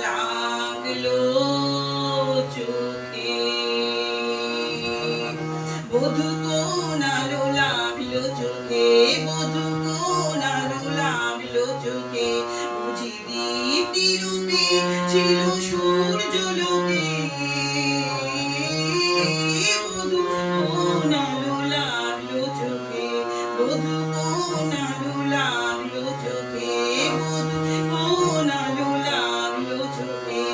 লাগলো চোখে বধূ কোন আলো লাগলো চোখে বধূ কোন আলো লাগলো চোখে বুঝি দীপ্তি রূপে ছিল সূর্য লোকে বধূ কোন আলো লাগলো চোখে বধূ কোন আলো লাগলো চোখে বধূ কোন আলো লাগলো চোখে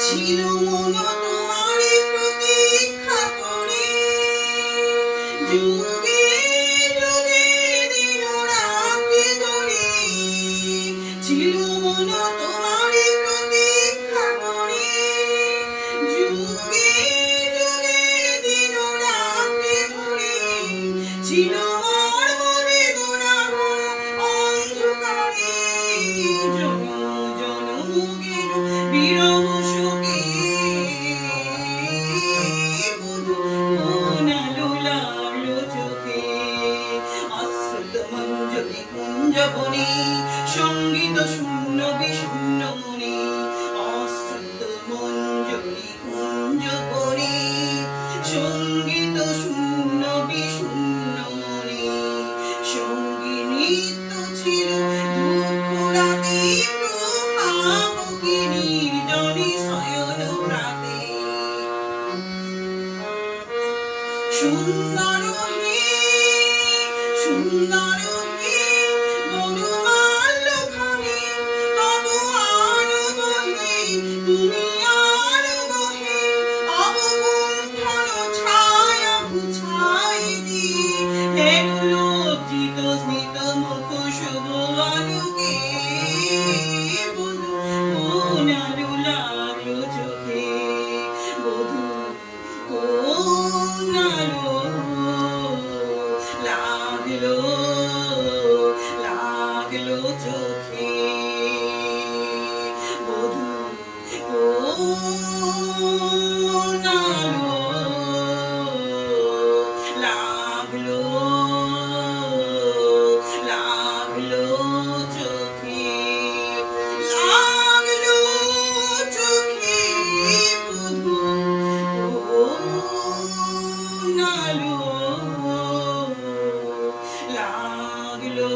ছিল মন তোমারে প্রতীক্ষা করে যুগে যুগে দিন রাতে ধরে ছিল মন তোমারে প্রতীক্ষা করে যুগে যুগে দিন রাতে ধরে ছিল মোর বেদনা অন্ধকারে জনম জনম গেল বিরহ শোকে বধূ কোন আলো লাগলো চোখে আশ্রিত মঞ্জরি কুঞ্জবনে সঙ্গীত শূন্য বিষণ্ণ মনে আশ্রিত মঞ্জরি কুঞ্জবনে সঙ্গীত শূন্য বিষণ্ণ মনে সঙ্গী নৃত্য ছিল দুঃখ রাতে প্রভাবকে নির্জনে শয়ন রাতে সুন্দর হে সুন্দর হে বনমাল্য খানি তব আলো বহে তুমি আলো বহে অবগুণ্ঠন ছায়া ঘুচাই দি হের লজ্জিত স্মিত মুখ শুভ আলোকে বধূ কোন আলো লাগলো চোখে বধূ কোন আলো লাগলো লাগলো চোখে বধূ কোন আলো লাগলো লাগলো চোখে লাগলো চোখে বধূ কোন আলো লাগলো